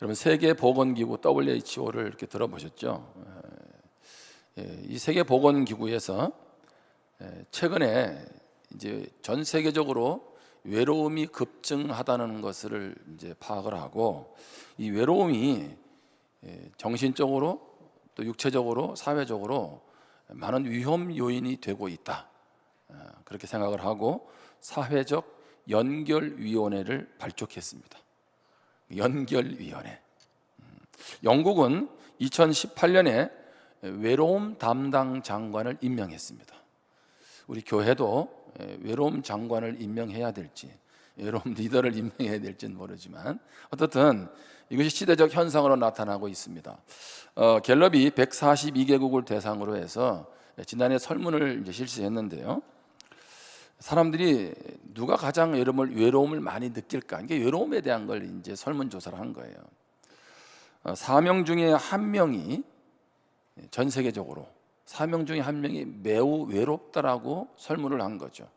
여러분 세계보건기구 WHO를 이렇게 들어보셨죠? 이 세계보건기구에서 최근에 이제 전 세계적으로 외로움이 급증하다는 것을 이제 파악을 하고, 이 외로움이 정신적으로 또 육체적으로 사회적으로 많은 위험 요인이 되고 있다, 그렇게 생각을 하고 사회적 연결위원회를 발족했습니다. 연결위원회. 영국은 2018년에 외로움 담당 장관을 임명했습니다. 우리 교회도 외로움 장관을 임명해야 될지, 외로움 리더를 임명해야 될지는 모르지만 어떻든 이것이 시대적 현상으로 나타나고 있습니다. 갤럽이 142개국을 대상으로 해서 지난해 설문을 이제 실시했는데요. 사람들이 누가 가장 외로움을 많이 느낄까? 이게 외로움에 대한 걸 이제 설문조사를 한 거예요. 4명 중에 1명이 전 세계적으로 4명 중에 1명이 매우 외롭다라고 설문을 한 거죠.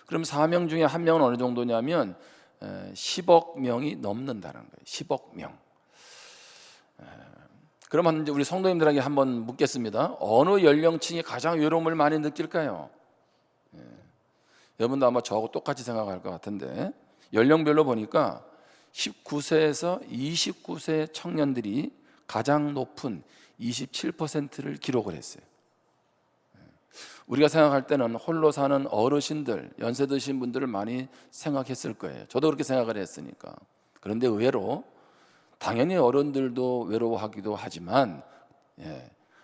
그럼 4명 중에 1명은 어느 정도냐면 10억 명이 넘는다는 거예요. 10억 명. 그러면 이제 우리 성도님들에게 한번 묻겠습니다. 어느 연령층이 가장 외로움을 많이 느낄까요? 여러분도 아마 저하고 똑같이 생각할 것 같은데, 연령별로 보니까 19세에서 29세 청년들이 가장 높은 27%를 기록을 했어요. 우리가 생각할 때는 홀로 사는 어르신들, 연세 드신 분들을 많이 생각했을 거예요. 저도 그렇게 생각을 했으니까. 그런데 의외로 당연히 어른들도 외로워하기도 하지만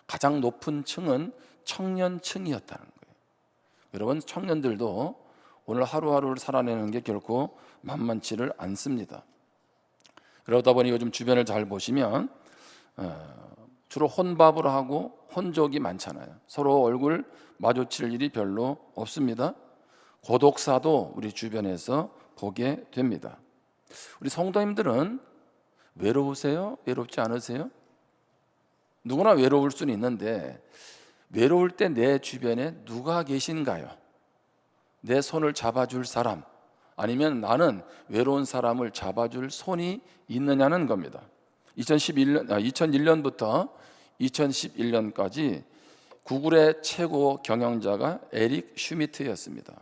가장 높은 층은 청년층이었다는 거예요. 여러분, 청년들도 오늘 하루하루를 살아내는 게 결코 만만치를 않습니다. 그러다 보니 요즘 주변을 잘 보시면 주로 혼밥을 하고 혼족이 많잖아요. 서로 얼굴 마주칠 일이 별로 없습니다. 고독사도 우리 주변에서 보게 됩니다. 우리 성도님들은 외로우세요? 외롭지 않으세요? 누구나 외로울 수는 있는데, 외로울 때 내 주변에 누가 계신가요? 내 손을 잡아줄 사람, 아니면 나는 외로운 사람을 잡아줄 손이 있느냐는 겁니다. 2001년부터 2011년까지 구글의 최고 경영자가 에릭 슈미트였습니다.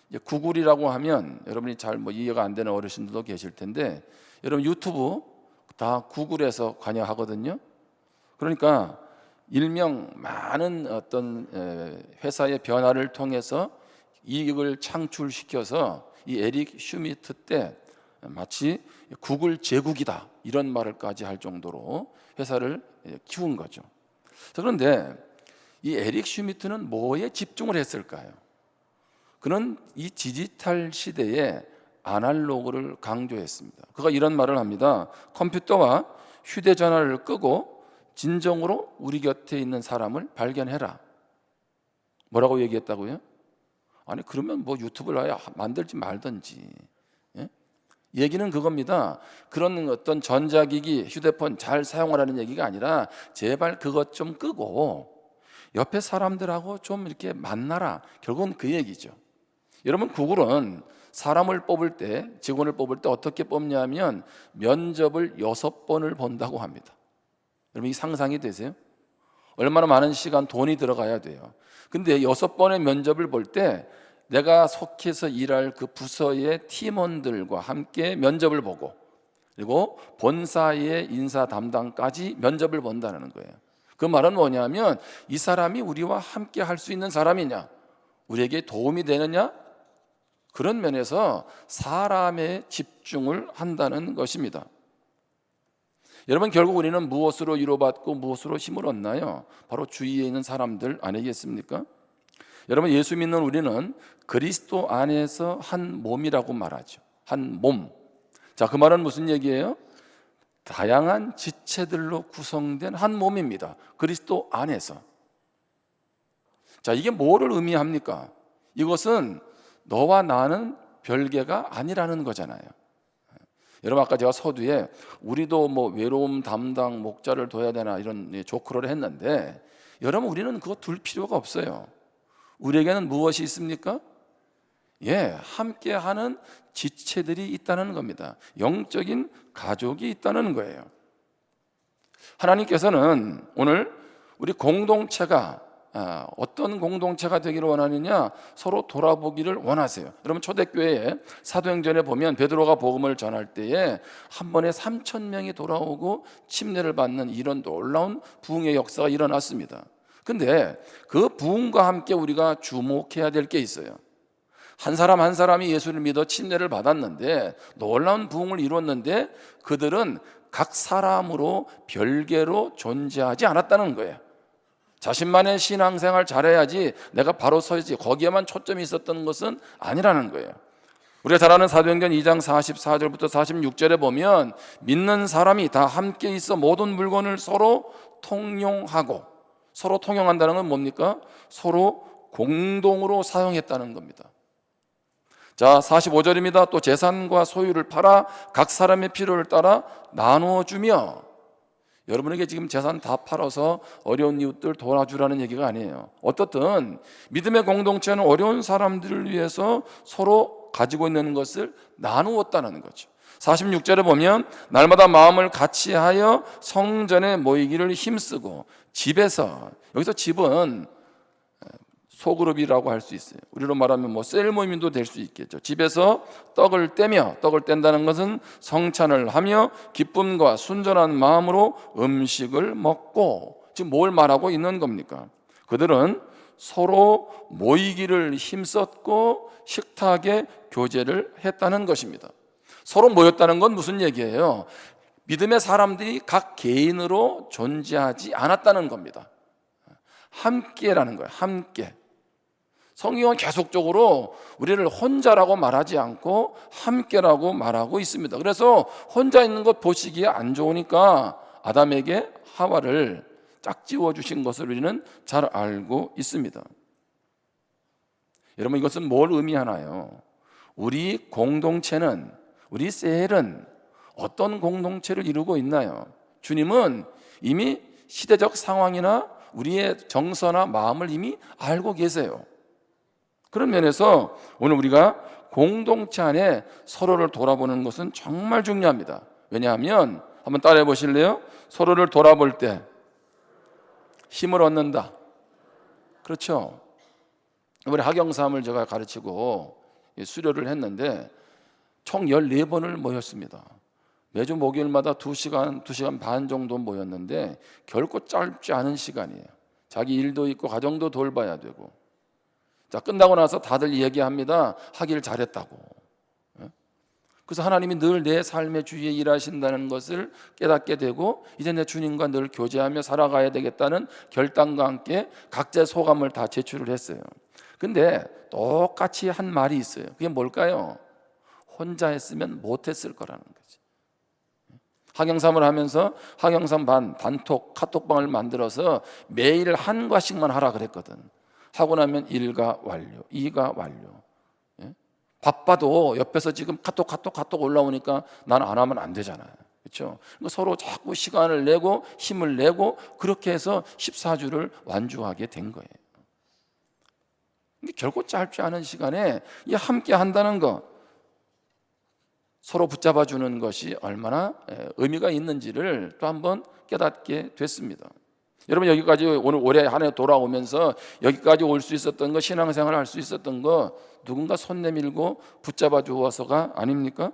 이제 구글이라고 하면 여러분이 잘 이해가 안 되는 어르신들도 계실 텐데, 여러분 유튜브 다 구글에서 관여하거든요. 그러니까 일명 많은 어떤 회사의 변화를 통해서 이익을 창출시켜서 이 에릭 슈미트 때 마치 구글 제국이다 이런 말을까지 할 정도로 회사를 키운 거죠. 그런데 이 에릭 슈미트는 뭐에 집중을 했을까요? 그는 이 디지털 시대에 아날로그를 강조했습니다. 그가 이런 말을 합니다. 컴퓨터와 휴대전화를 끄고 진정으로 우리 곁에 있는 사람을 발견해라. 뭐라고 얘기했다고요? 아니, 그러면 뭐 유튜브를 아예 만들지 말든지. 얘기는 그겁니다. 그런 어떤 전자기기, 휴대폰 잘 사용하라는 얘기가 아니라 제발 그것 좀 끄고 옆에 사람들하고 좀 이렇게 만나라. 결국은 그 얘기죠. 여러분, 구글은 사람을 뽑을 때, 직원을 뽑을 때 어떻게 뽑냐면 면접을 6번을 본다고 합니다. 여러분, 이 상상이 되세요? 얼마나 많은 시간, 돈이 들어가야 돼요. 근데 6번의 면접을 볼 때 내가 속해서 일할 그 부서의 팀원들과 함께 면접을 보고, 그리고 본사의 인사 담당까지 면접을 본다는 거예요. 그 말은 뭐냐면 이 사람이 우리와 함께 할 수 있는 사람이냐, 우리에게 도움이 되느냐, 그런 면에서 사람에 집중을 한다는 것입니다. 여러분, 결국 우리는 무엇으로 위로받고 무엇으로 힘을 얻나요? 바로 주위에 있는 사람들 아니겠습니까? 여러분, 예수 믿는 우리는 그리스도 안에서 한 몸이라고 말하죠. 한 몸. 자, 그 말은 무슨 얘기예요? 다양한 지체들로 구성된 한 몸입니다. 그리스도 안에서. 자, 이게 뭐를 의미합니까? 이것은 너와 나는 별개가 아니라는 거잖아요. 여러분, 아까 제가 서두에 우리도 뭐 외로움 담당 목자를 둬야 되나 이런 조크를 했는데, 여러분, 우리는 그거 둘 필요가 없어요. 우리에게는 무엇이 있습니까? 함께하는 지체들이 있다는 겁니다. 영적인 가족이 있다는 거예요. 하나님께서는 오늘 우리 공동체가 어떤 공동체가 되기를 원하느냐? 서로 돌아보기를 원하세요. 여러분 초대교회에 사도행전에 보면 베드로가 복음을 전할 때에 한 번에 3,000명이 돌아오고 침례를 받는 이런 놀라운 부흥의 역사가 일어났습니다. 근데 그 부흥과 함께 우리가 주목해야 될 게 있어요. 한 사람 한 사람이 예수를 믿어 침례를 받았는데 놀라운 부흥을 이뤘는데 그들은 각 사람으로 별개로 존재하지 않았다는 거예요. 자신만의 신앙생활 잘해야지 내가 바로 서야지 거기에만 초점이 있었던 것은 아니라는 거예요. 우리가 잘 아는 사도행전 2장 44절부터 46절에 보면 믿는 사람이 다 함께 있어 모든 물건을 서로 통용하고, 서로 통용한다는 건 뭡니까? 서로 공동으로 사용했다는 겁니다. 자, 45절입니다. 또 재산과 소유를 팔아 각 사람의 필요를 따라 나누어 주며, 여러분에게 지금 재산 다 팔아서 어려운 이웃들 도와주라는 얘기가 아니에요. 어떻든 믿음의 공동체는 어려운 사람들을 위해서 서로 가지고 있는 것을 나누었다는 거죠. 46절에 보면 날마다 마음을 같이하여 성전에 모이기를 힘쓰고 집에서, 여기서 집은 소그룹이라고 할 수 있어요. 우리로 말하면 뭐 셀 모임도 될 수 있겠죠. 집에서 떡을 떼며, 떡을 뗀다는 것은 성찬을 하며 기쁨과 순전한 마음으로 음식을 먹고, 지금 뭘 말하고 있는 겁니까? 그들은 서로 모이기를 힘썼고 식탁에 교제를 했다는 것입니다. 서로 모였다는 건 무슨 얘기예요? 믿음의 사람들이 각 개인으로 존재하지 않았다는 겁니다. 함께라는 거예요. 함께. 성경은 계속적으로 우리를 혼자라고 말하지 않고 함께라고 말하고 있습니다. 그래서 혼자 있는 것 보시기에 안 좋으니까 아담에게 하와를 짝지워 주신 것을 우리는 잘 알고 있습니다. 여러분, 이것은 뭘 의미하나요? 우리 공동체는, 우리 셀은 어떤 공동체를 이루고 있나요? 주님은 이미 시대적 상황이나 우리의 정서나 마음을 이미 알고 계세요. 그런 면에서 오늘 우리가 공동체 안에 서로를 돌아보는 것은 정말 중요합니다. 왜냐하면, 한번 따라해 보실래요? 서로를 돌아볼 때 힘을 얻는다. 그렇죠? 이번에 학영삼을 제가 가르치고 수료를 했는데 총 14번을 모였습니다. 매주 목요일마다 2시간, 2시간 반 정도 모였는데 결코 짧지 않은 시간이에요. 자기 일도 있고 가정도 돌봐야 되고. 자, 끝나고 나서 다들 얘기합니다. 하길 잘했다고. 그래서 하나님이 늘 내 삶의 주위에 일하신다는 것을 깨닫게 되고, 이제 내 주님과 늘 교제하며 살아가야 되겠다는 결단과 함께 각자의 소감을 다 제출을 했어요. 근데 똑같이 한 말이 있어요. 그게 뭘까요? 혼자 했으면 못했을 거라는 거지. 학영삼을 하면서 학영삼 단톡 카톡방을 만들어서 매일 한 과씩만 하라 그랬거든. 하고 나면 1가 완료, 2가 완료. 예? 바빠도 옆에서 지금 카톡 올라오니까 난 안 하면 안 되잖아요. 그렇죠? 서로 자꾸 시간을 내고 힘을 내고 그렇게 해서 14주를 완주하게 된 거예요. 근데 결코 짧지 않은 시간에 이 함께 한다는 것, 서로 붙잡아 주는 것이 얼마나 의미가 있는지를 또 한번 깨닫게 됐습니다. 여러분, 여기까지 오늘 올해 한 해 돌아오면서 여기까지 올 수 있었던 거, 신앙생활을 할 수 있었던 거 누군가 손 내밀고 붙잡아 주어서가 아닙니까?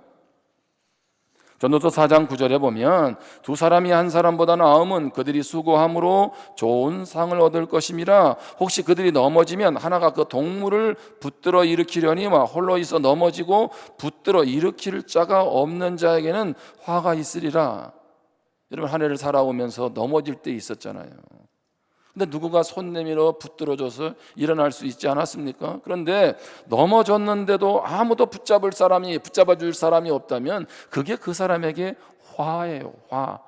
전도서 4장 9절에 보면 두 사람이 한 사람보다 나음은 그들이 수고함으로 좋은 상을 얻을 것임이라. 혹시 그들이 넘어지면 하나가 그 동물을 붙들어 일으키려니와 홀로 있어 넘어지고 붙들어 일으킬 자가 없는 자에게는 화가 있으리라. 여러분, 한 해를 살아오면서 넘어질 때 있었잖아요. 근데 누구가 손 내밀어 붙들어줘서 일어날 수 있지 않았습니까? 그런데 넘어졌는데도 아무도 붙잡아 줄 사람이 없다면 그게 그 사람에게 화예요. 화.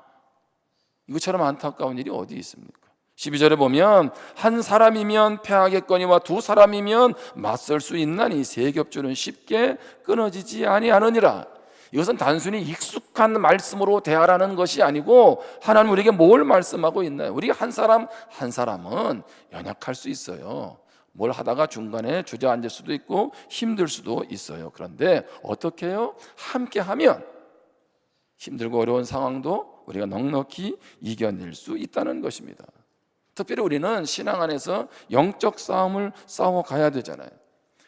이것처럼 안타까운 일이 어디 있습니까? 12절에 보면 한 사람이면 패하겠거니와 두 사람이면 맞설 수 있나니 세 겹줄은 쉽게 끊어지지 아니하느니라. 이것은 단순히 익숙한 말씀으로 대하라는 것이 아니고 하나님 우리에게 뭘 말씀하고 있나요? 우리 한 사람은 연약할 수 있어요. 뭘 하다가 중간에 주저앉을 수도 있고 힘들 수도 있어요. 그런데 어떻게 해요? 함께 하면 힘들고 어려운 상황도 우리가 넉넉히 이겨낼 수 있다는 것입니다. 특별히 우리는 신앙 안에서 영적 싸움을 싸워가야 되잖아요.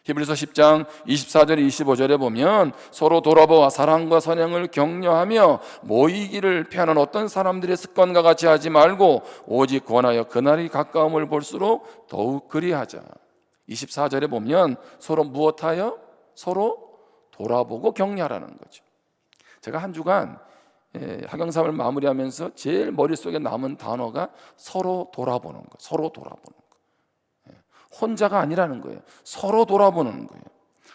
히브리서 10장 24절 25절에 보면 서로 돌아보아 사랑과 선행을 격려하며 모이기를 피하는 어떤 사람들의 습관과 같이 하지 말고 오직 권하여 그날이 가까움을 볼수록 더욱 그리하자. 24절에 보면 서로 무엇하여? 서로 돌아보고 격려하라는 거죠. 제가 한 주간 학영사를 마무리하면서 제일 머릿속에 남은 단어가 서로 돌아보는 거, 서로 돌아보는 거. 혼자가 아니라는 거예요. 서로 돌아보는 거예요.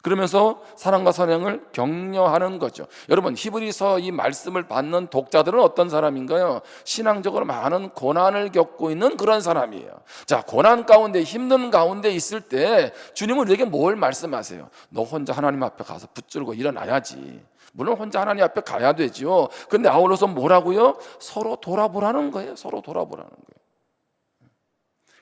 그러면서 사랑과 선행을 격려하는 거죠. 여러분, 히브리서 이 말씀을 받는 독자들은 어떤 사람인가요? 신앙적으로 많은 고난을 겪고 있는 그런 사람이에요. 자, 고난 가운데, 힘든 가운데 있을 때 주님은 우리에게 뭘 말씀하세요? 너 혼자 하나님 앞에 가서 붙들고 일어나야지. 물론 혼자 하나님 앞에 가야 되죠. 근데 아울러서 뭐라고요? 서로 돌아보라는 거예요. 서로 돌아보라는 거예요.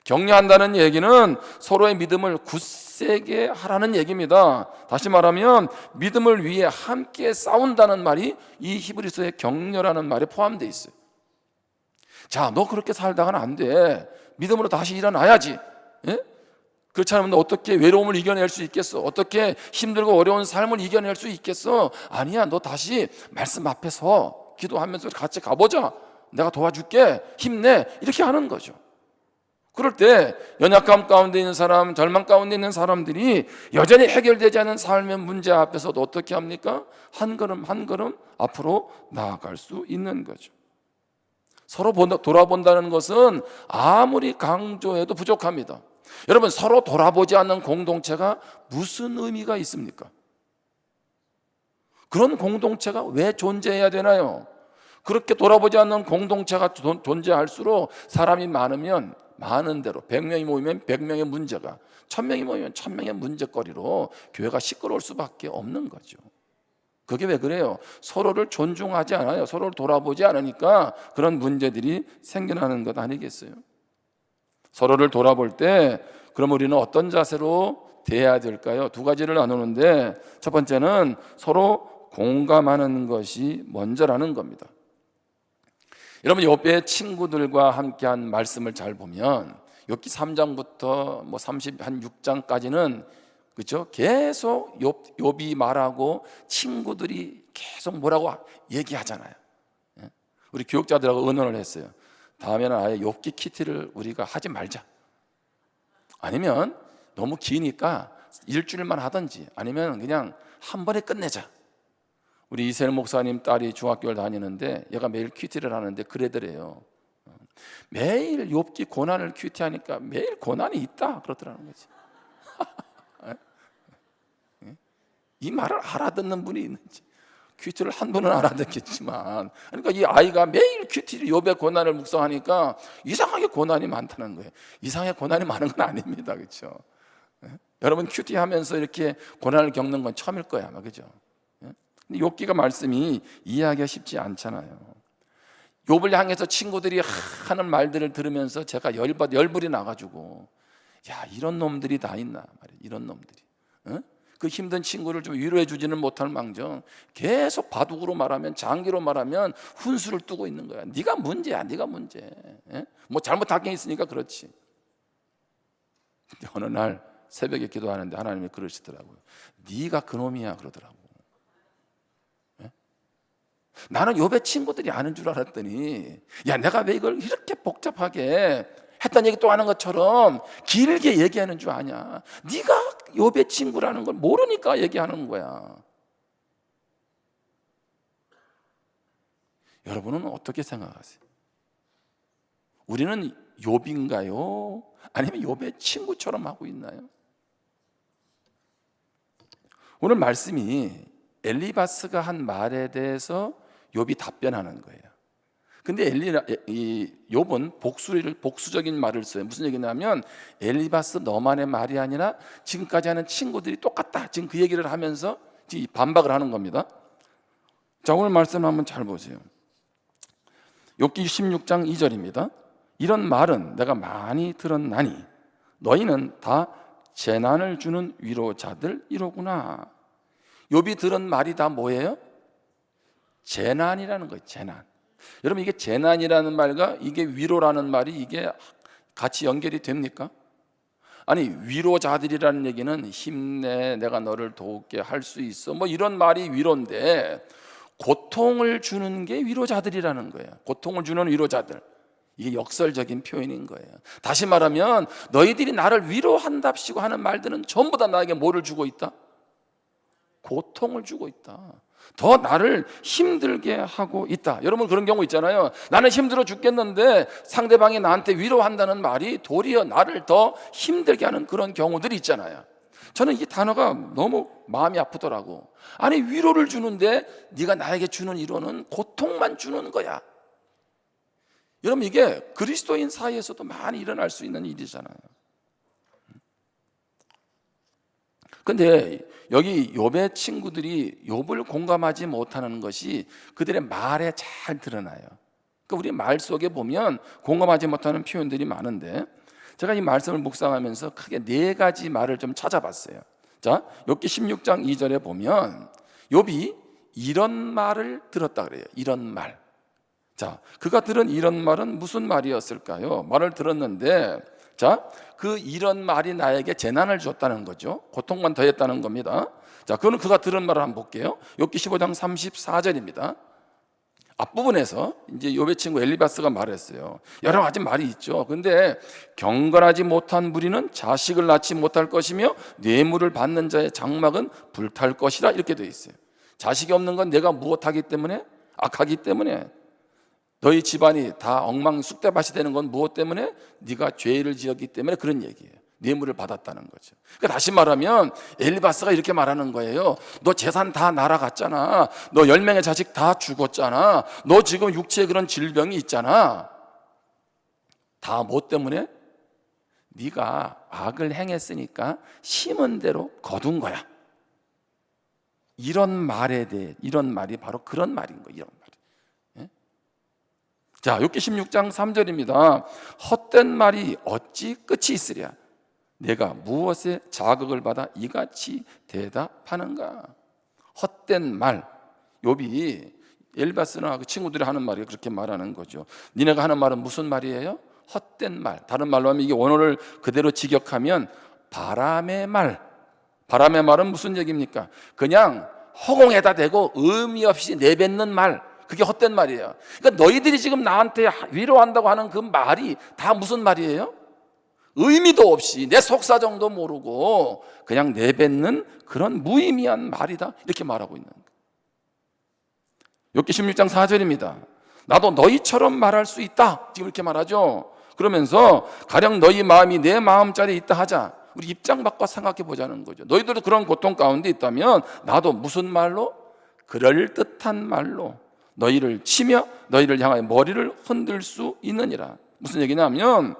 격려한다는 얘기는 서로의 믿음을 굳세게 하라는 얘기입니다. 다시 말하면 믿음을 위해 함께 싸운다는 말이 이 히브리서의 격려라는 말에 포함되어 있어요. 자, 너 그렇게 살다가는 안 돼. 믿음으로 다시 일어나야지. 예? 그렇지 않으면 너 어떻게 외로움을 이겨낼 수 있겠어? 어떻게 힘들고 어려운 삶을 이겨낼 수 있겠어? 아니야, 너 다시 말씀 앞에 서 기도하면서 같이 가보자. 내가 도와줄게. 힘내. 이렇게 하는 거죠. 그럴 때 연약함 가운데 있는 사람, 절망 가운데 있는 사람들이 여전히 해결되지 않은 삶의 문제 앞에서도 어떻게 합니까? 한 걸음 한 걸음 앞으로 나아갈 수 있는 거죠. 서로 돌아본다는 것은 아무리 강조해도 부족합니다. 여러분, 서로 돌아보지 않는 공동체가 무슨 의미가 있습니까? 그런 공동체가 왜 존재해야 되나요? 그렇게 돌아보지 않는 공동체가 존재할수록 사람이 많으면 많은 대로 100명이 모이면 100명의 문제가, 1000명이 모이면 1000명의 문제거리로 교회가 시끄러울 수밖에 없는 거죠. 그게 왜 그래요? 서로를 존중하지 않아요. 서로를 돌아보지 않으니까 그런 문제들이 생겨나는 것 아니겠어요? 서로를 돌아볼 때 그럼 우리는 어떤 자세로 대해야 될까요? 두 가지를 나누는데, 첫 번째는 서로 공감하는 것이 먼저라는 겁니다. 여러분, 욥의 친구들과 함께한 말씀을 잘 보면 욥기 3장부터 36장까지는 그렇죠? 계속 욥이 말하고 친구들이 계속 뭐라고 얘기하잖아요. 우리 교육자들하고 의논을 했어요. 다음에는 아예 욥기 키트를 우리가 하지 말자. 아니면 너무 기니까 일주일만 하든지 아니면 그냥 한 번에 끝내자. 우리 이세일 목사님 딸이 중학교를 다니는데 얘가 매일 큐티를 하는데 그러더래요. 매일 욥기 고난을 큐티하니까 매일 고난이 있다 그러더라는 거지. 이 말을 알아듣는 분이 있는지. 큐티를 한 번은 알아듣겠지만, 그러니까 이 아이가 매일 큐티를 욥의 고난을 묵상하니까 이상하게 고난이 많다는 거예요. 이상하게 고난이 많은 건 아닙니다, 그렇죠? 여러분, 큐티 하면서 이렇게 고난을 겪는 건 처음일 거야, 아마, 그죠? 근데 욥기가 말씀이 이해하기가 쉽지 않잖아요. 욥을 향해서 친구들이 하는 말들을 들으면서 제가 열불이 나가지고, 야, 이런 놈들이 다 있나 말이야. 이런 놈들이. 그 힘든 친구를 좀 위로해 주지는 못할 망정 계속 바둑으로 말하면, 장기로 말하면 훈수를 두고 있는 거야. 네가 문제야, 네가 문제. 뭐 잘못한 게 있으니까 그렇지. 근데 어느 날 새벽에 기도하는데 하나님이 그러시더라고요. 네가 그놈이야 그러더라고. 나는 욥의 친구들이 아는 줄 알았더니, 야, 내가 왜 이걸 이렇게 복잡하게 했던 얘기 또 하는 것처럼 길게 얘기하는 줄 아냐. 네가 욥의 친구라는 걸 모르니까 얘기하는 거야. 여러분은 어떻게 생각하세요? 우리는 욥인가요? 아니면 욥의 친구처럼 하고 있나요? 오늘 말씀이 엘리바스가 한 말에 대해서 욥이 답변하는 거예요. 근데 욥은 복수적인 말을 써요. 무슨 얘기냐면, 엘리바스 너만의 말이 아니라 지금까지 하는 친구들이 똑같다. 지금 그 얘기를 하면서 지금 반박을 하는 겁니다. 자, 오늘 말씀 한번 잘 보세요. 욥기 16장 2절입니다. 이런 말은 내가 많이 들었나니 너희는 다 재난을 주는 위로자들이로구나. 욥이 들은 말이 다 뭐예요? 재난이라는 거예요. 재난. 여러분, 이게 재난이라는 말과 이게 위로라는 말이 이게 같이 연결이 됩니까? 아니, 위로자들이라는 얘기는 힘내, 내가 너를 도울게, 할 수 있어, 뭐 이런 말이 위로인데, 고통을 주는 게 위로자들이라는 거예요. 고통을 주는 위로자들, 이게 역설적인 표현인 거예요. 다시 말하면 너희들이 나를 위로한답시고 하는 말들은 전부 다 나에게 뭐를 주고 있다? 고통을 주고 있다. 더 나를 힘들게 하고 있다. 여러분, 그런 경우 있잖아요. 나는 힘들어 죽겠는데 상대방이 나한테 위로한다는 말이 도리어 나를 더 힘들게 하는 그런 경우들이 있잖아요. 저는 이 단어가 너무 마음이 아프더라고. 아니, 위로를 주는데 네가 나에게 주는 위로는 고통만 주는 거야. 여러분, 이게 그리스도인 사이에서도 많이 일어날 수 있는 일이잖아요. 근데 여기 욥의 친구들이 욥을 공감하지 못하는 것이 그들의 말에 잘 드러나요. 그러니까 우리 말 속에 보면 공감하지 못하는 표현들이 많은데, 제가 이 말씀을 묵상하면서 크게 4가지 말을 좀 찾아봤어요. 자, 욥기 16장 2절에 보면 욥이 이런 말을 들었다 그래요. 이런 말. 자, 그가 들은 이런 말은 무슨 말이었을까요? 말을 들었는데, 자, 그 이런 말이 나에게 재난을 줬다는 거죠. 고통만 더했다는 겁니다. 자, 그거는 그가 들은 말을 한번 볼게요. 욥기 15장 34절입니다. 앞부분에서 이제 욥의 친구 엘리바스가 말했어요. 여러 가지 말이 있죠. 근데 경건하지 못한 무리는 자식을 낳지 못할 것이며 뇌물을 받는 자의 장막은 불탈 것이라, 이렇게 되어 있어요. 자식이 없는 건 내가 무엇하기 때문에? 악하기 때문에. 너희 집안이 다 엉망쑥대밭이 되는 건 무엇 때문에? 네가 죄를 지었기 때문에 그런 얘기예요. 뇌물을 받았다는 거죠. 그러니까 다시 말하면 엘리바스가 이렇게 말하는 거예요. 너 재산 다 날아갔잖아. 너 10명의 자식 다 죽었잖아. 너 지금 육체에 그런 질병이 있잖아. 다 뭐 때문에? 네가 악을 행했으니까 심은 대로 거둔 거야. 이런 말에 대해, 이런 말이 바로 그런 말인 거예요. 이런 말. 자, 욥기 16장 3절입니다. 헛된 말이 어찌 끝이 있으랴? 내가 무엇에 자극을 받아 이같이 대답하는가? 헛된 말. 욥이 엘바스나 그 친구들이 하는 말이 그렇게 말하는 거죠. 니네가 하는 말은 무슨 말이에요? 헛된 말. 다른 말로 하면 이게 원어를 그대로 직역하면 바람의 말. 바람의 말은 무슨 얘기입니까? 그냥 허공에다 대고 의미 없이 내뱉는 말. 그게 헛된 말이에요. 그러니까 너희들이 지금 나한테 위로한다고 하는 그 말이 다 무슨 말이에요? 의미도 없이 내 속사정도 모르고 그냥 내뱉는 그런 무의미한 말이다, 이렇게 말하고 있는 거예요. 욥기 16장 4절입니다. 나도 너희처럼 말할 수 있다, 지금 이렇게 말하죠. 그러면서 가령 너희 마음이 내 마음짜리 있다 하자. 우리 입장 바꿔 생각해 보자는 거죠. 너희들도 그런 고통 가운데 있다면 나도 무슨 말로? 그럴듯한 말로 너희를 치며 너희를 향하여 머리를 흔들 수 있느니라. 무슨 얘기냐면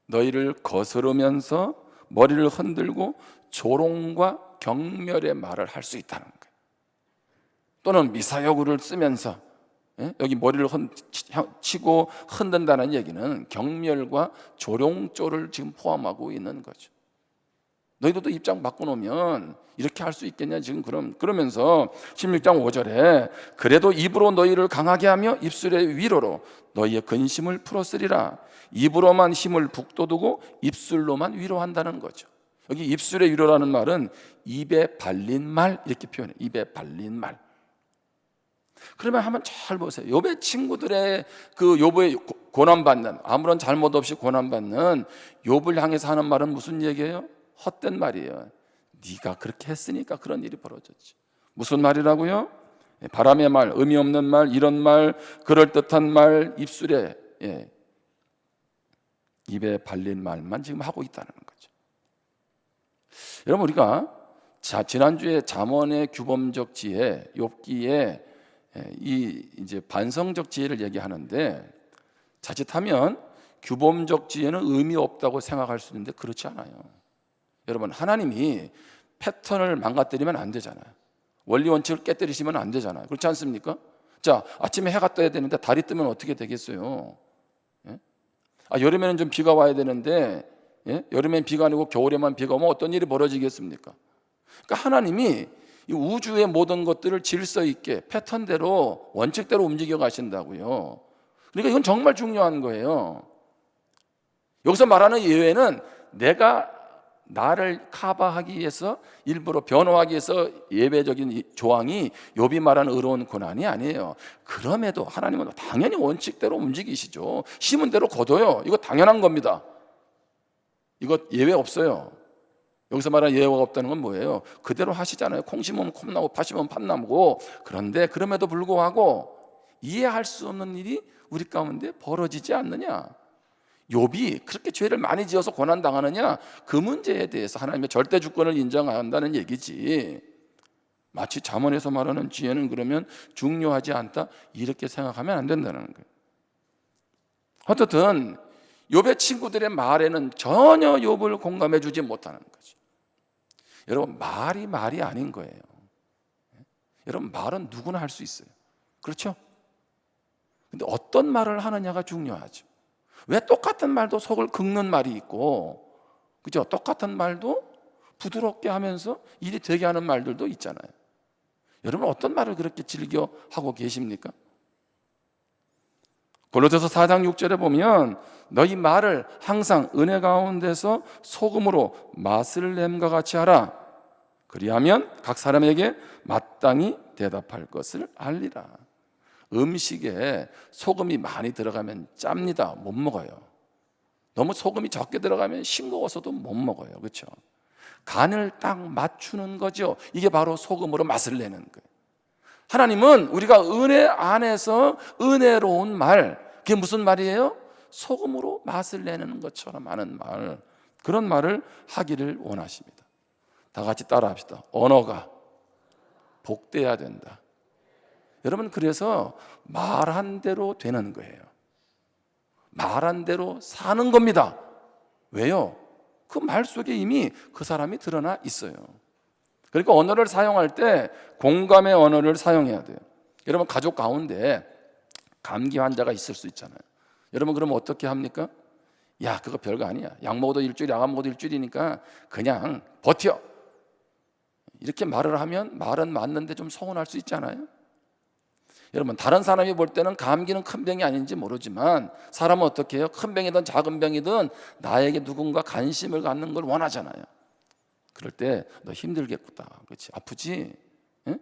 너희를 거스르면서 머리를 흔들고 조롱과 경멸의 말을 할 수 있다는 거예요. 또는 미사여구를 쓰면서 여기 머리를 치고 흔든다는 얘기는 경멸과 조롱조를 지금 포함하고 있는 거죠. 너희들도 입장 바꿔놓으면 이렇게 할 수 있겠냐 지금. 그러면서 16장 5절에 그래도 입으로 너희를 강하게 하며 입술의 위로로 너희의 근심을 풀었으리라. 입으로만 힘을 북돋우고 입술로만 위로한다는 거죠. 여기 입술의 위로라는 말은 입에 발린 말, 이렇게 표현해요. 입에 발린 말. 그러면 한번 잘 보세요. 욥의 친구들의 그 욥의 고난받는, 아무런 잘못 없이 고난받는 욥을 향해서 하는 말은 무슨 얘기예요? 헛된 말이에요. 네가 그렇게 했으니까 그런 일이 벌어졌지. 무슨 말이라고요? 바람의 말, 의미 없는 말, 이런 말, 그럴듯한 말, 입술에 입에 발린 말만 지금 하고 있다는 거죠. 여러분, 우리가 지난주에 잠언의 규범적 지혜, 욥기에 이 이제 반성적 지혜를 얘기하는데, 자칫하면 규범적 지혜는 의미 없다고 생각할 수 있는데 그렇지 않아요. 여러분, 하나님이 패턴을 망가뜨리면 안 되잖아요. 원리 원칙을 깨뜨리시면 안 되잖아요. 그렇지 않습니까? 자, 아침에 해가 떠야 되는데 달이 뜨면 어떻게 되겠어요? 여름에는 좀 비가 와야 되는데 여름엔 비가 아니고 겨울에만 비가 오면 어떤 일이 벌어지겠습니까? 그러니까 하나님이 이 우주의 모든 것들을 질서 있게 패턴대로 원칙대로 움직여 가신다고요. 그러니까 이건 정말 중요한 거예요. 여기서 말하는 예외는 내가 나를 커버하기 위해서 일부러 변호하기 위해서 예외적인 조항이 욥이 말하는 의로운 고난이 아니에요. 그럼에도 하나님은 당연히 원칙대로 움직이시죠. 심은 대로 거둬요. 이거 당연한 겁니다. 이거 예외 없어요. 여기서 말하는 예외가 없다는 건 뭐예요? 그대로 하시잖아요. 콩 심으면 콩나고 팥 심으면 팥 나고. 그런데 그럼에도 불구하고 이해할 수 없는 일이 우리 가운데 벌어지지 않느냐? 욥이 그렇게 죄를 많이 지어서 고난당하느냐? 그 문제에 대해서 하나님의 절대 주권을 인정한다는 얘기지. 마치 잠언에서 말하는 지혜는 그러면 중요하지 않다 이렇게 생각하면 안 된다는 거예요. 어떻든 욥의 친구들의 말에는 전혀 욥을 공감해 주지 못하는 거죠. 여러분, 말이 아닌 거예요. 여러분, 말은 누구나 할 수 있어요. 그렇죠? 근데 어떤 말을 하느냐가 중요하죠. 왜 똑같은 말도 속을 긁는 말이 있고, 그죠? 똑같은 말도 부드럽게 하면서 일이 되게 하는 말들도 있잖아요. 여러분, 어떤 말을 그렇게 즐겨 하고 계십니까? 골로새서 4장 6절에 보면 너희 말을 항상 은혜 가운데서 소금으로 맛을 냄과 같이 하라. 그리하면 각 사람에게 마땅히 대답할 것을 알리라. 음식에 소금이 많이 들어가면 짭니다. 못 먹어요. 너무 소금이 적게 들어가면 싱거워서도 못 먹어요. 그렇죠? 간을 딱 맞추는 거죠. 이게 바로 소금으로 맛을 내는 거예요. 하나님은 우리가 은혜 안에서 은혜로운 말, 그게 무슨 말이에요? 소금으로 맛을 내는 것처럼 하는 말, 그런 말을 하기를 원하십니다. 다 같이 따라 합시다. 언어가 복돼야 된다. 여러분, 그래서 말한 대로 되는 거예요. 말한 대로 사는 겁니다. 왜요? 그 말 속에 이미 그 사람이 드러나 있어요. 그러니까 언어를 사용할 때 공감의 언어를 사용해야 돼요. 여러분, 가족 가운데 감기 환자가 있을 수 있잖아요. 여러분, 그러면 어떻게 합니까? 야, 그거 별거 아니야. 약 먹어도 일주일, 약 안 먹어도 일주일이니까 그냥 버텨. 이렇게 말을 하면 말은 맞는데 좀 서운할 수 있잖아요. 여러분, 다른 사람이 볼 때는 감기는 큰 병이 아닌지 모르지만 사람은 어떻게 해요? 큰 병이든 작은 병이든 나에게 누군가 관심을 갖는 걸 원하잖아요. 그럴 때 너 힘들겠구나, 그렇지? 아프지? 예?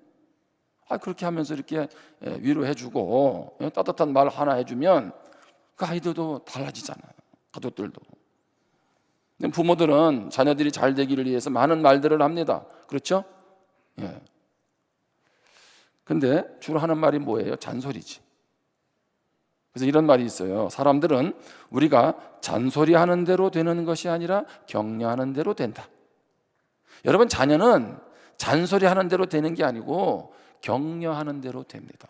그렇게 하면서 이렇게 위로해주고 따뜻한 말 하나 해주면 그 아이들도 달라지잖아요. 가족들도. 부모들은 자녀들이 잘 되기를 위해서 많은 말들을 합니다. 그렇죠? 예. 근데 주로 하는 말이 뭐예요? 잔소리지. 그래서 이런 말이 있어요. 사람들은 우리가 잔소리하는 대로 되는 것이 아니라 격려하는 대로 된다. 여러분, 자녀는 잔소리하는 대로 되는 게 아니고 격려하는 대로 됩니다.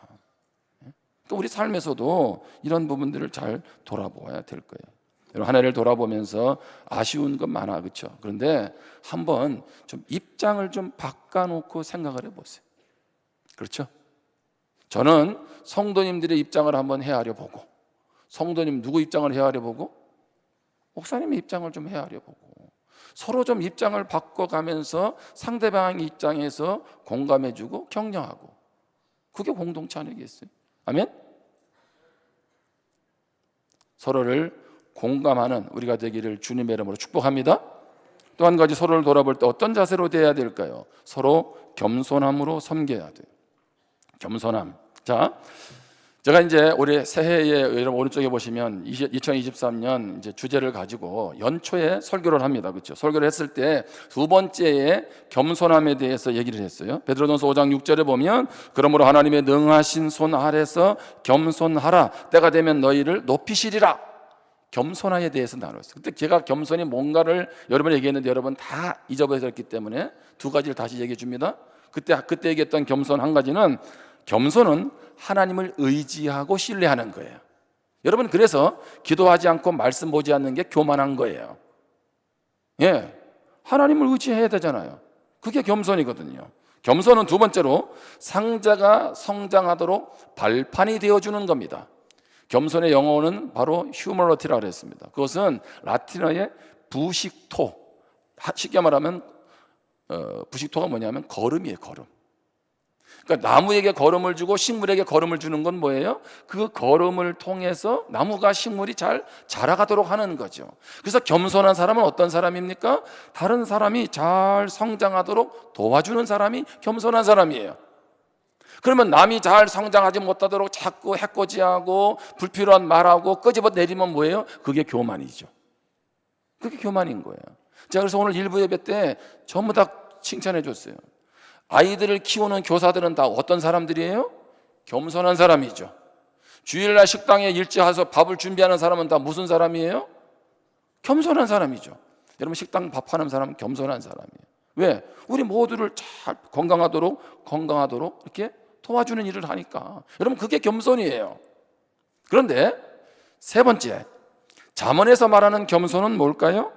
그러니까 우리 삶에서도 이런 부분들을 잘 돌아보아야 될 거예요. 여러분, 한 해를 돌아보면서 아쉬운 건 많아, 그렇죠? 그런데 한번 좀 입장을 좀 바꿔놓고 생각을 해보세요. 그렇죠? 저는 성도님들의 입장을 한번 헤아려 보고, 성도님 누구 입장을 헤아려 보고? 목사님의 입장을 좀 헤아려 보고, 서로 좀 입장을 바꿔가면서 상대방의 입장에서 공감해주고 격려하고, 그게 공동체 아니겠어요? 아멘? 서로를 공감하는 우리가 되기를 주님의 이름으로 축복합니다. 또 한 가지, 서로를 돌아볼 때 어떤 자세로 대해야 될까요? 서로 겸손함으로 섬겨야 돼요. 겸손함. 자, 제가 이제 올해 새해에 여러분 오른쪽에 보시면 2023년 이제 주제를 가지고 연초에 설교를 합니다. 그렇죠? 설교를 했을 때 두 번째에 겸손함에 대해서 얘기를 했어요. 베드로전서 5장 6절에 보면 그러므로 하나님의 능하신 손 아래서 겸손하라. 때가 되면 너희를 높이시리라. 겸손함에 대해서 나눴어요. 그때 제가 겸손이 뭔가를 여러분에게 얘기했는데 여러분 다 잊어버렸기 때문에 두 가지를 다시 얘기해 줍니다. 그때 얘기했던 겸손 한 가지는, 겸손은 하나님을 의지하고 신뢰하는 거예요. 여러분, 그래서 기도하지 않고 말씀 보지 않는 게 교만한 거예요. 예, 하나님을 의지해야 되잖아요. 그게 겸손이거든요. 겸손은 두 번째로 상자가 성장하도록 발판이 되어주는 겁니다. 겸손의 영어는 바로 휴머러티라고 그랬습니다. 그것은 라틴어의 부식토, 쉽게 말하면 부식토가 뭐냐면 걸음이에요. 걸음. 그러니까 나무에게 거름을 주고 식물에게 거름을 주는 건 뭐예요? 그 거름을 통해서 나무가 식물이 잘 자라가도록 하는 거죠. 그래서 겸손한 사람은 어떤 사람입니까? 다른 사람이 잘 성장하도록 도와주는 사람이 겸손한 사람이에요. 그러면 남이 잘 성장하지 못하도록 자꾸 해코지하고 불필요한 말하고 끄집어 내리면 뭐예요? 그게 교만이죠. 그게 교만인 거예요. 제가 그래서 오늘 일부 예배 때 전부 다 칭찬해 줬어요. 아이들을 키우는 교사들은 다 어떤 사람들이에요? 겸손한 사람이죠. 주일날 식당에 일찍 와서 밥을 준비하는 사람은 다 무슨 사람이에요? 겸손한 사람이죠. 여러분, 식당 밥하는 사람은 겸손한 사람이에요. 왜? 우리 모두를 잘 건강하도록 이렇게 도와주는 일을 하니까. 여러분, 그게 겸손이에요. 그런데 세 번째, 잠언에서 말하는 겸손은 뭘까요?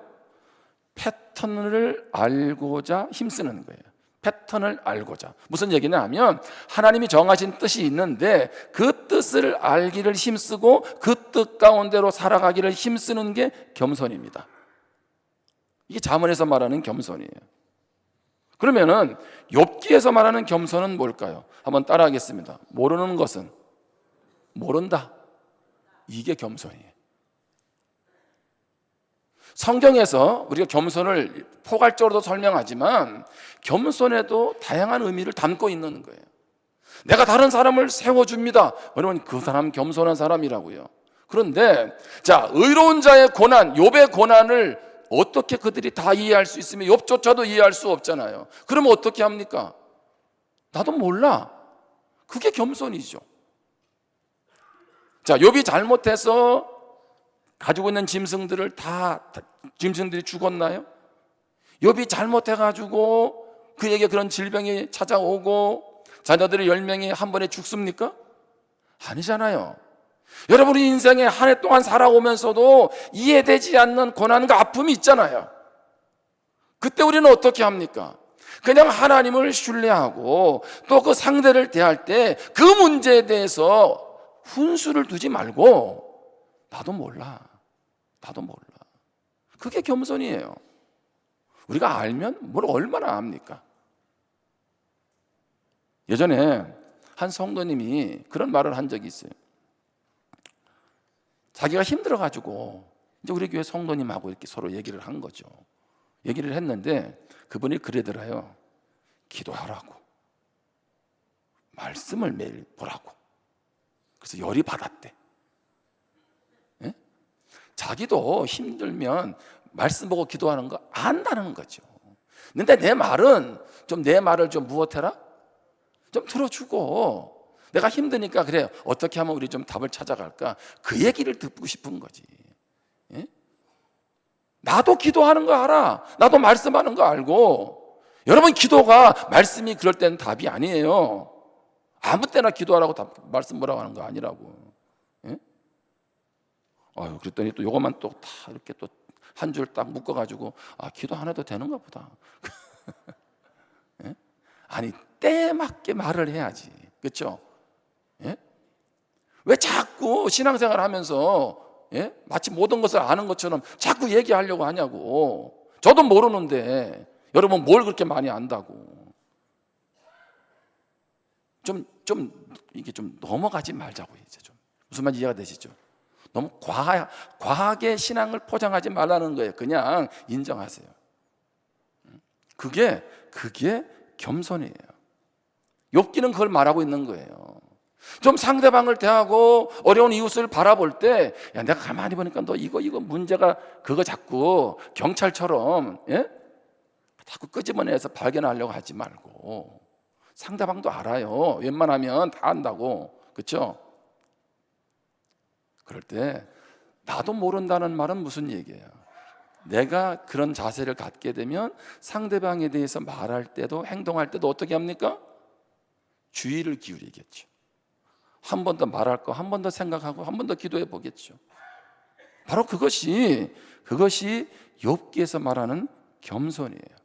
패턴을 알고자 힘쓰는 거예요. 패턴을 알고자. 무슨 얘기냐 하면 하나님이 정하신 뜻이 있는데 그 뜻을 알기를 힘쓰고 그 뜻 가운데로 살아가기를 힘쓰는 게 겸손입니다. 이게 잠언에서 말하는 겸손이에요. 그러면은 욥기에서 말하는 겸손은 뭘까요? 한번 따라하겠습니다. 모르는 것은 모른다. 이게 겸손이에요. 성경에서 우리가 겸손을 포괄적으로도 설명하지만 겸손에도 다양한 의미를 담고 있는 거예요. 내가 다른 사람을 세워줍니다. 여러분, 그 사람 겸손한 사람이라고요. 그런데 자, 의로운 자의 고난, 욥의 고난을 어떻게 그들이 다 이해할 수 있으면 욥조차도 이해할 수 없잖아요. 그러면 어떻게 합니까? 나도 몰라. 그게 겸손이죠. 자, 욥이 잘못해서 가지고 있는 짐승들을 짐승들이 죽었나요? 욥이 잘못해가지고 그에게 그런 질병이 찾아오고 자녀들이 10명이 한 번에 죽습니까? 아니잖아요. 여러분이 인생에 한 해 동안 살아오면서도 이해되지 않는 고난과 아픔이 있잖아요. 그때 우리는 어떻게 합니까? 그냥 하나님을 신뢰하고 또 그 상대를 대할 때 그 문제에 대해서 훈수를 두지 말고 나도 몰라. 그게 겸손이에요. 우리가 알면 뭘 얼마나 압니까? 예전에 한 성도님이 그런 말을 한 적이 있어요. 자기가 힘들어가지고 이제 우리 교회 성도님하고 이렇게 서로 얘기를 한 거죠. 얘기를 했는데 그분이 그러더라요. 기도하라고, 말씀을 매일 보라고. 그래서 열이 받았대. 예? 자기도 힘들면 말씀 보고 기도하는 거 안다는 거죠. 근데 내 말은 내 말을 좀 무엇해라? 좀 들어주고, 내가 힘드니까 그래, 어떻게 하면 우리 좀 답을 찾아갈까? 그 얘기를 듣고 싶은 거지. 예? 나도 기도하는 거 알아. 나도 말씀하는 거 알고. 여러분, 기도가 말씀이 그럴 때는 답이 아니에요. 아무 때나 기도하라고 말씀 보라고 하는 거 아니라고. 예? 그랬더니 또 요것만 또 다 이렇게 또 한 줄 딱 묶어가지고 기도 안 해도 되는가 보다. 예? 아니, 때에 맞게 말을 해야지. 그렇죠? 예? 왜 자꾸 신앙생활 하면서 마치 모든 것을 아는 것처럼 자꾸 얘기하려고 하냐고. 저도 모르는데 여러분 뭘 그렇게 많이 안다고. 이게 좀 넘어가지 말자고. 이제 좀 무슨 말인지 이해가 되시죠? 너무 과하게 신앙을 포장하지 말라는 거예요. 그냥 인정하세요. 그게 겸손이에요. 욥기는 그걸 말하고 있는 거예요. 좀 상대방을 대하고 어려운 이웃을 바라볼 때, 야, 내가 가만히 보니까 너 이거 문제가 그거 자꾸 경찰처럼 자꾸 끄집어내서 발견하려고 하지 말고, 상대방도 알아요. 웬만하면 다 안다고. 그렇죠? 그럴 때 나도 모른다는 말은 무슨 얘기예요? 내가 그런 자세를 갖게 되면 상대방에 대해서 말할 때도 행동할 때도 어떻게 합니까? 주의를 기울이겠죠. 한 번 더 말할 거 한 번 더 생각하고 한 번 더 기도해 보겠죠. 바로 그것이 욥기에서 말하는 겸손이에요.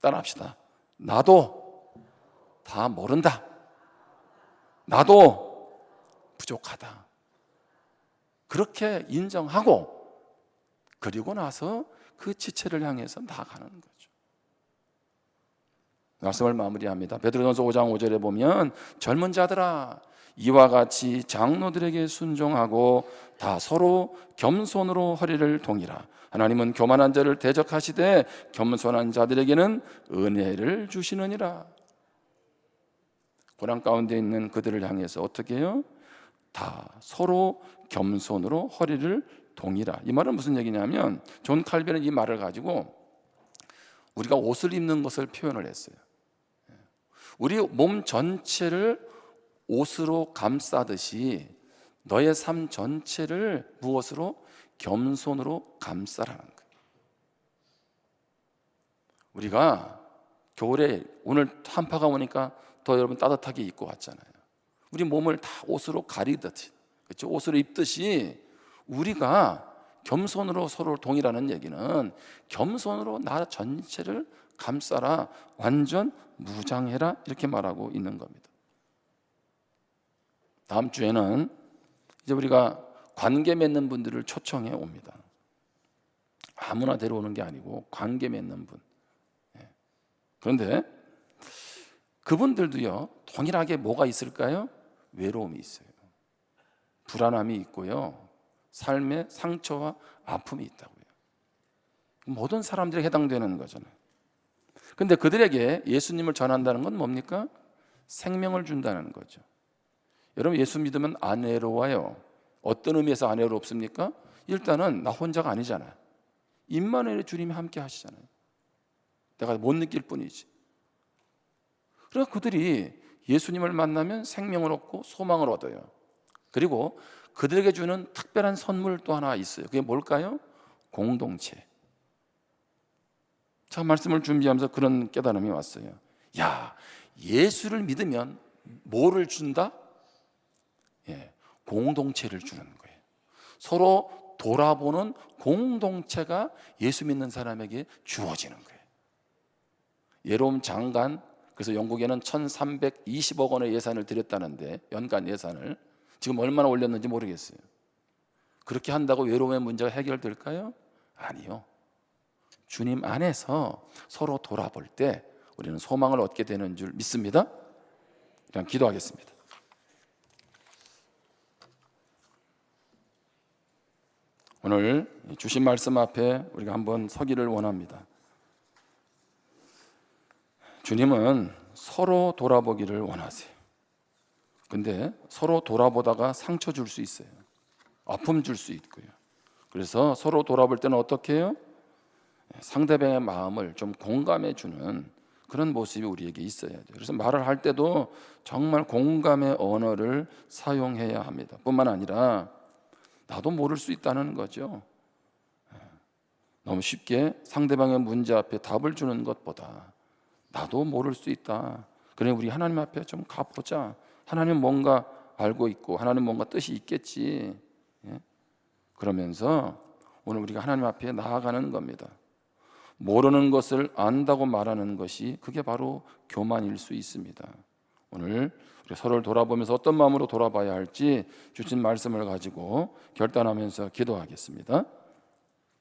따라합시다. 나도 다 모른다. 나도 부족하다. 그렇게 인정하고 그리고 나서 그 지체를 향해서 나아가는 거죠. 말씀을 마무리합니다. 베드로전서 5장 5절에 보면 젊은 자들아 이와 같이 장로들에게 순종하고 다 서로 겸손으로 허리를 동이라. 하나님은 교만한 자를 대적하시되 겸손한 자들에게는 은혜를 주시느니라. 고난 가운데 있는 그들을 향해서 어떻게 해요? 다 서로 겸손으로 허리를 동이라. 이 말은 무슨 얘기냐면 존 칼빈은 이 말을 가지고 우리가 옷을 입는 것을 표현을 했어요. 우리 몸 전체를 옷으로 감싸듯이 너의 삶 전체를 무엇으로? 겸손으로 감싸라는 거예요. 우리가 겨울에 오늘 한파가 오니까 더 여러분 따뜻하게 입고 왔잖아요. 우리 몸을 다 옷으로 가리듯이, 그렇죠? 옷으로 입듯이 우리가 겸손으로 서로 동일하는 얘기는 겸손으로 나 전체를 감싸라, 완전 무장해라, 이렇게 말하고 있는 겁니다. 다음 주에는 이제 우리가 관계 맺는 분들을 초청해 옵니다. 아무나 데려오는 게 아니고 관계 맺는 분. 그런데 그분들도요, 동일하게 뭐가 있을까요? 외로움이 있어요. 불안함이 있고요, 삶의 상처와 아픔이 있다고요. 모든 사람들이 해당되는 거잖아요. 근데 그들에게 예수님을 전한다는 건 뭡니까? 생명을 준다는 거죠. 여러분, 예수 믿으면 안 외로워요. 어떤 의미에서 안 외롭습니까? 일단은 나 혼자가 아니잖아요. 임마누엘의 주님이 함께 하시잖아요. 내가 못 느낄 뿐이지. 그래서 그들이 예수님을 만나면 생명을 얻고 소망을 얻어요. 그리고 그들에게 주는 특별한 선물 또 하나 있어요. 그게 뭘까요? 공동체. 제가 말씀을 준비하면서 그런 깨달음이 왔어요. 야, 예수를 믿으면 뭐를 준다? 공동체를 주는 거예요. 서로 돌아보는 공동체가 예수 믿는 사람에게 주어지는 거예요. 예롬 장관, 그래서 영국에는 1320억 원의 예산을 들였다는데, 연간 예산을 지금 얼마나 올렸는지 모르겠어요. 그렇게 한다고 외로움의 문제가 해결될까요? 아니요. 주님 안에서 서로 돌아볼 때 우리는 소망을 얻게 되는 줄 믿습니다. 그냥 기도하겠습니다. 오늘 주신 말씀 앞에 우리가 한번 서기를 원합니다. 주님은 서로 돌아보기를 원하세요. 근데 서로 돌아보다가 상처 줄 수 있어요. 아픔 줄 수 있고요. 그래서 서로 돌아볼 때는 어떻게 해요? 상대방의 마음을 좀 공감해 주는 그런 모습이 우리에게 있어야 돼요. 그래서 말을 할 때도 정말 공감의 언어를 사용해야 합니다. 뿐만 아니라 나도 모를 수 있다는 거죠. 너무 쉽게 상대방의 문제 앞에 답을 주는 것보다 나도 모를 수 있다. 그래, 우리 하나님 앞에 좀 가보자. 하나님 뭔가 알고 있고 하나님 뭔가 뜻이 있겠지. 그러면서 오늘 우리가 하나님 앞에 나아가는 겁니다. 모르는 것을 안다고 말하는 것이 그게 바로 교만일 수 있습니다. 오늘 우리 서로를 돌아보면서 어떤 마음으로 돌아봐야 할지 주신 말씀을 가지고 결단하면서 기도하겠습니다.